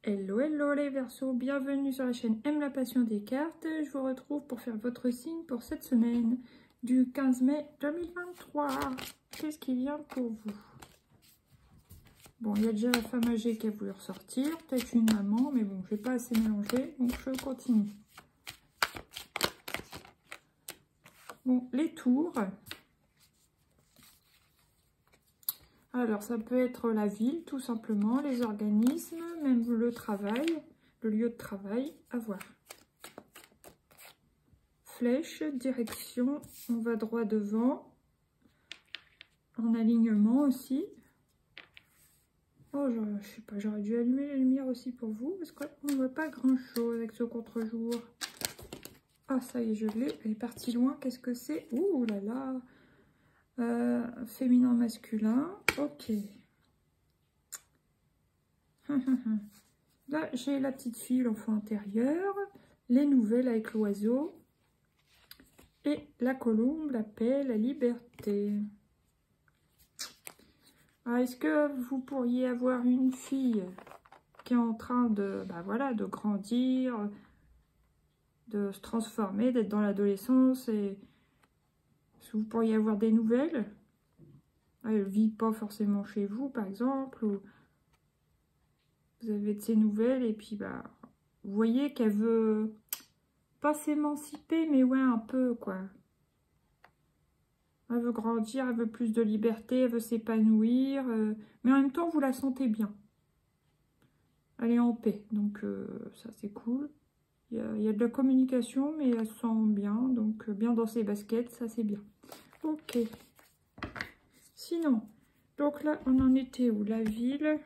Hello, hello les Verseaux, bienvenue sur la chaîne Aime la passion des cartes. Je vous retrouve pour faire votre signe pour cette semaine du 15 mai 2023. Qu'est-ce qui vient pour vous? Bon, il y a déjà la femme âgée qui a voulu ressortir, peut-être une maman, mais bon, je n'ai pas assez mélangé, donc je continue. Bon, les tours. Alors, ça peut être la ville, tout simplement, les organismes, même le travail, le lieu de travail, à voir. Flèche, direction, on va droit devant, en alignement aussi. Oh, je sais pas, j'aurais dû allumer la lumière aussi pour vous, parce qu'on ne voit pas grand-chose avec ce contre-jour. Ah, ça y est, je l'ai, elle est partie loin, qu'est-ce que c'est? Ouh là là, féminin, masculin, ok. Là, j'ai la petite fille, l'enfant intérieur, les nouvelles avec l'oiseau, et la colombe, la paix, la liberté. Est-ce que vous pourriez avoir une fille qui est en train de, voilà, de grandir, de se transformer, d'être dans l'adolescence, et est-ce que vous pourriez avoir des nouvelles? Elle ne vit pas forcément chez vous, par exemple, ou vous avez de ces nouvelles, et puis vous voyez qu'elle veut pas s'émanciper, mais ouais, un peu, quoi. Elle veut grandir, elle veut plus de liberté, elle veut s'épanouir, mais en même temps, vous la sentez bien. Elle est en paix, donc ça, c'est cool. Il y a de la communication, mais elle se sent bien, donc bien dans ses baskets, ça, c'est bien. Ok. Sinon, donc là, on en était où? La ville.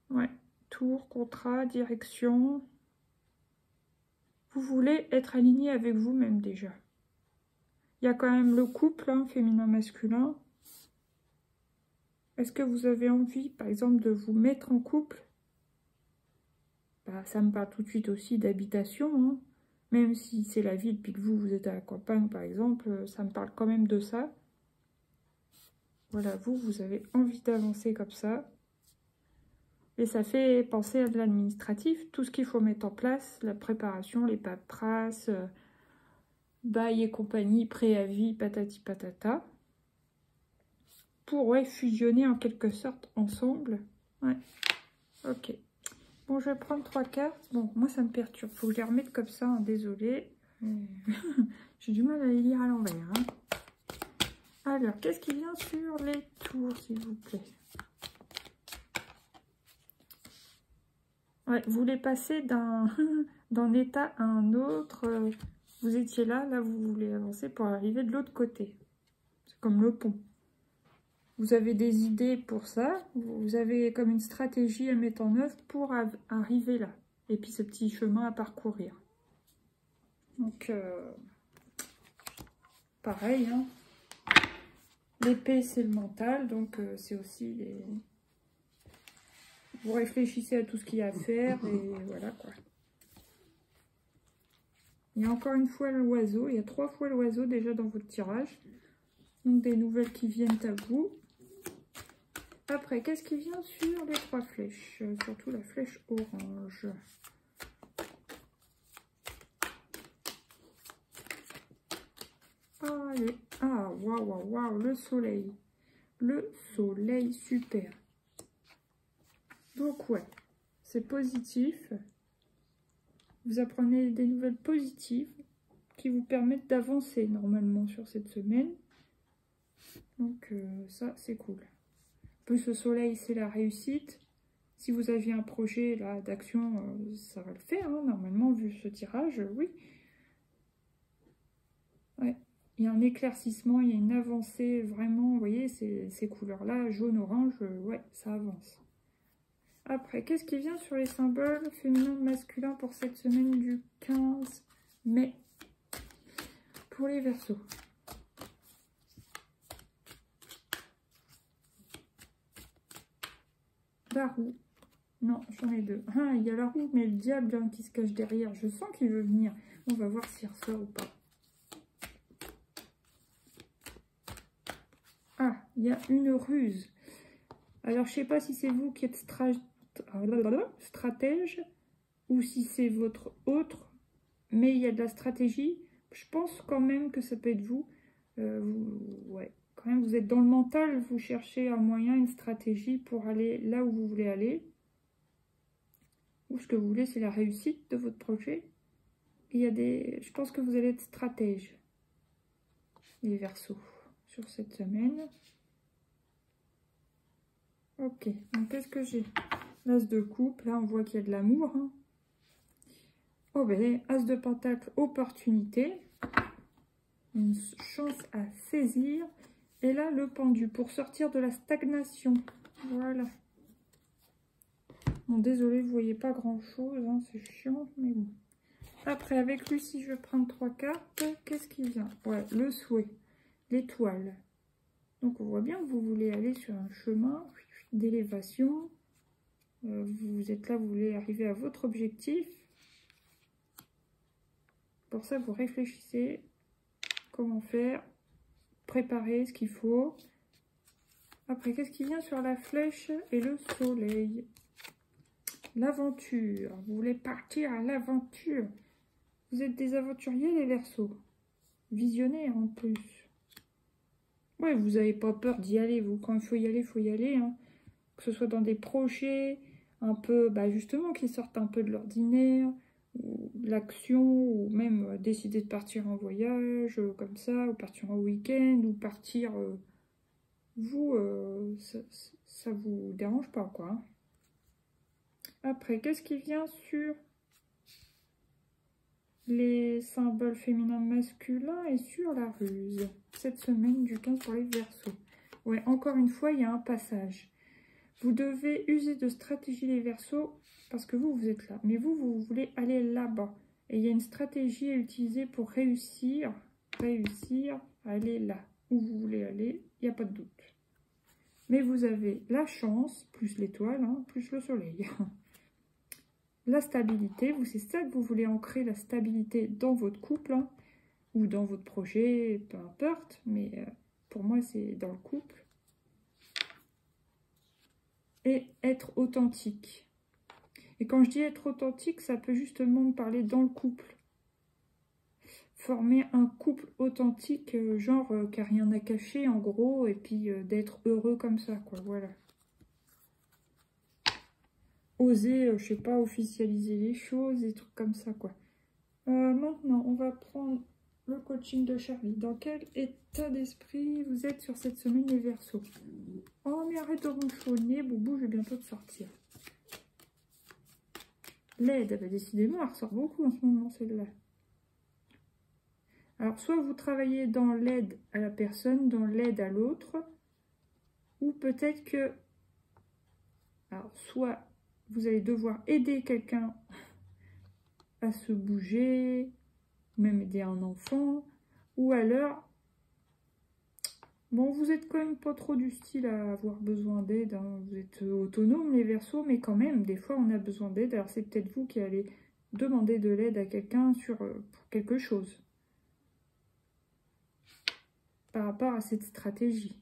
Ouais, tour, contrat, direction. Vous voulez être aligné avec vous-même déjà. Il y a quand même le couple, hein, féminin-masculin. Est-ce que vous avez envie, par exemple, de vous mettre en couple? Ça me parle tout de suite aussi d'habitation, hein. Même si c'est la ville, puis que vous êtes à la campagne, par exemple, ça me parle quand même de ça. Voilà, vous avez envie d'avancer comme ça. Et ça fait penser à de l'administratif, tout ce qu'il faut mettre en place, la préparation, les paperasses, bail et compagnie, préavis, patati patata, pour fusionner en quelque sorte ensemble. Ouais, ok. Bon, je vais prendre 3 cartes. Bon, moi ça me perturbe, faut que je les remette comme ça, hein, désolée. J'ai du mal à les lire à l'envers. Hein. Alors, qu'est-ce qui vient sur les tours, s'il vous plaît? Ouais, vous voulez passer d'un état à un autre. Vous étiez là, vous voulez avancer pour arriver de l'autre côté. C'est comme le pont. Vous avez des idées pour ça. Vous avez comme une stratégie à mettre en œuvre pour arriver là. Et puis ce petit chemin à parcourir. Donc, pareil, hein. L'épée, c'est le mental. Donc, c'est aussi les... Vous réfléchissez à tout ce qu'il y a à faire et voilà quoi. Il y a encore une fois l'oiseau. Il y a 3 fois l'oiseau déjà dans votre tirage. Donc des nouvelles qui viennent à vous. Après, qu'est-ce qui vient sur les 3 flèches? Surtout la flèche orange. Allez. Ah, waouh, waouh, waouh, le soleil. Le soleil, super. Donc ouais, c'est positif. Vous apprenez des nouvelles positives qui vous permettent d'avancer normalement sur cette semaine. Donc ça, c'est cool. En plus, le soleil, c'est la réussite. Si vous aviez un projet là d'action, ça va le faire, hein, normalement, vu ce tirage, oui. Ouais. Il y a un éclaircissement, il y a une avancée, vraiment, vous voyez, ces couleurs-là, jaune, orange, ouais, ça avance. Après, qu'est-ce qui vient sur les symboles féminins masculins pour cette semaine du 15 mai pour les Verseaux? La roue. Non, j'en ai 2. Ah, il y a la roue, mais le diable hein, qui se cache derrière. Je sens qu'il veut venir. On va voir s'il ressort ou pas. Ah, il y a une ruse. Alors, je ne sais pas si c'est vous qui êtes stratège ou si c'est votre autre, mais il y a de la stratégie. Je pense quand même que ça peut être vous. Ouais, quand même, vous êtes dans le mental, vous cherchez un moyen, une stratégie pour aller là où vous voulez aller. Ou ce que vous voulez, c'est la réussite de votre projet. Et il y a des... Je pense que vous allez être stratège, les Verseaux, sur cette semaine. Ok, donc qu'est-ce que j'ai? L'As de coupe, là on voit qu'il y a de l'amour. Hein. Oh ben, As de pentacle, opportunité. Une chance à saisir. Et là, le pendu, pour sortir de la stagnation. Voilà. Bon, désolé, vous voyez pas grand-chose, hein, c'est chiant, mais bon. Après, avec lui, si je vais prendre 3 cartes, qu'est-ce qui vient? Ouais, le souhait, l'étoile. Donc, on voit bien que vous voulez aller sur un chemin d'élévation. Vous êtes là, vous voulez arriver à votre objectif. Pour ça, vous réfléchissez comment faire, préparez ce qu'il faut. Après, qu'est-ce qui vient sur la flèche et le soleil? L'aventure. Vous voulez partir à l'aventure. Vous êtes des aventuriers, les Verseaux. Visionnaires en plus. Ouais, vous n'avez pas peur d'y aller. Vous, quand il faut y aller, il faut y aller. Hein. Que ce soit dans des projets un peu, bah justement, qui sortent un peu de l'ordinaire, ou de l'action, ou même décider de partir en voyage, comme ça, ou partir en week-end, ou partir... vous, ça vous dérange pas, quoi. Hein. Après, qu'est-ce qui vient sur les symboles féminins masculins et sur la ruse? Cette semaine du 15 pour les Verseaux. Ouais, encore une fois, il y a un passage. Vous devez user de stratégie les Verseaux parce que vous êtes là. Mais vous voulez aller là-bas. Et il y a une stratégie à utiliser pour réussir à aller là où vous voulez aller. Il n'y a pas de doute. Mais vous avez la chance, plus l'étoile, hein, plus le soleil. La stabilité, c'est ça que vous voulez ancrer, la stabilité dans votre couple, hein, ou dans votre projet, peu importe, mais pour moi c'est dans le couple. Et être authentique. Et quand je dis être authentique, ça peut justement parler dans le couple. Former un couple authentique, genre qui n'a rien à cacher en gros, et puis d'être heureux comme ça, quoi, voilà. Oser, je sais pas, officialiser les choses, des trucs comme ça, quoi. Maintenant, on va prendre le coaching de Charlie. Dans quel état d'esprit vous êtes sur cette semaine, les Verseaux? Oh, mais arrête de ronchonner, Boubou, je vais bientôt te sortir. L'aide, bah, décidément, elle ressort beaucoup en ce moment, celle-là. Alors, soit vous travaillez dans l'aide à la personne, dans l'aide à l'autre, ou peut-être que... Alors, soit vous allez devoir aider quelqu'un à se bouger, même aider un enfant, ou alors, bon, vous êtes quand même pas trop du style à avoir besoin d'aide, hein. Vous êtes autonome les Verseaux, mais quand même, des fois on a besoin d'aide, alors c'est peut-être vous qui allez demander de l'aide à quelqu'un pour quelque chose, par rapport à cette stratégie.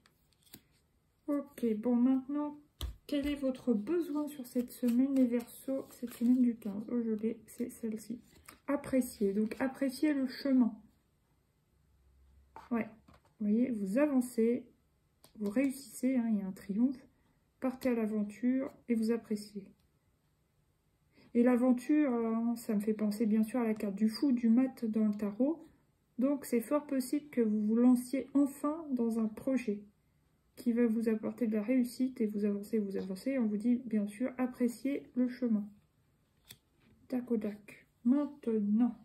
Ok, bon, maintenant, quel est votre besoin sur cette semaine, les Verseaux, cette semaine du 15? Oh, je l'ai, c'est celle-ci. Apprécier, donc apprécier le chemin. Ouais, vous voyez, vous avancez, vous réussissez, hein, il y a un triomphe, partez à l'aventure et vous appréciez. Et l'aventure, ça me fait penser bien sûr à la carte du fou, du mat dans le tarot. Donc c'est fort possible que vous vous lanciez enfin dans un projet qui va vous apporter de la réussite et vous avancez, on vous dit bien sûr appréciez le chemin. Tac au tac. Maintenant,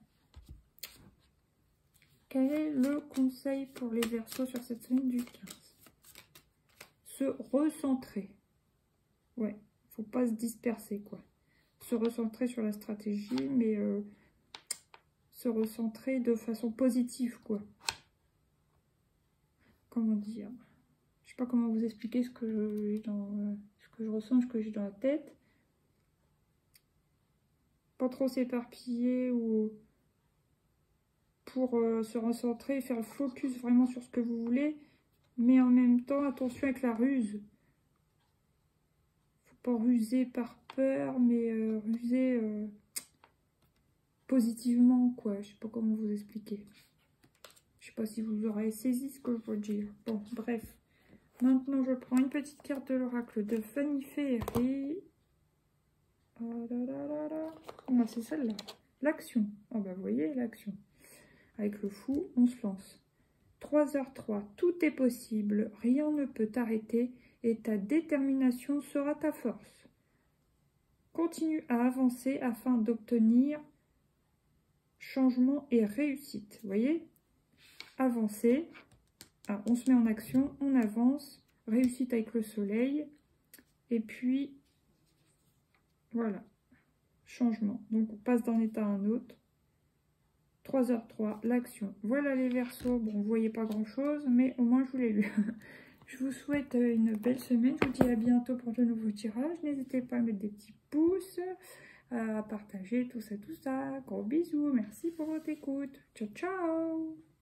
quel est le conseil pour les Verseaux sur cette semaine du 15? Se recentrer. Ouais, faut pas se disperser, quoi. Se recentrer sur la stratégie, mais se recentrer de façon positive, quoi. Comment dire? Je sais pas comment vous expliquer ce que je ressens, ce que j'ai dans la tête. Pas trop s'éparpiller ou pour se recentrer, faire le focus vraiment sur ce que vous voulez. Mais en même temps, attention avec la ruse. Faut pas ruser par peur, mais ruser positivement, quoi. Je sais pas comment vous expliquer. Je sais pas si vous aurez saisi ce que je veux dire. Bon, bref. Maintenant, je prends une petite carte de l'oracle de Fanny Féerie. Oh là là là là. Ah, c'est celle-là. L'action. Oh bah, vous voyez, l'action. Avec le fou, on se lance. 3h03. Tout est possible. Rien ne peut t'arrêter et ta détermination sera ta force. Continue à avancer afin d'obtenir changement et réussite. Vous voyez? Avancer. Ah, on se met en action, on avance. Réussite avec le soleil. Et puis, voilà. Changement. Donc, on passe d'un état à un autre. 3h03, l'action. Voilà les Verseaux. Bon, vous voyez pas grand-chose, mais au moins, je vous l'ai lu. Je vous souhaite une belle semaine. Je vous dis à bientôt pour de nouveaux tirages. N'hésitez pas à mettre des petits pouces, à partager, tout ça, tout ça. Gros bisous. Merci pour votre écoute. Ciao, ciao.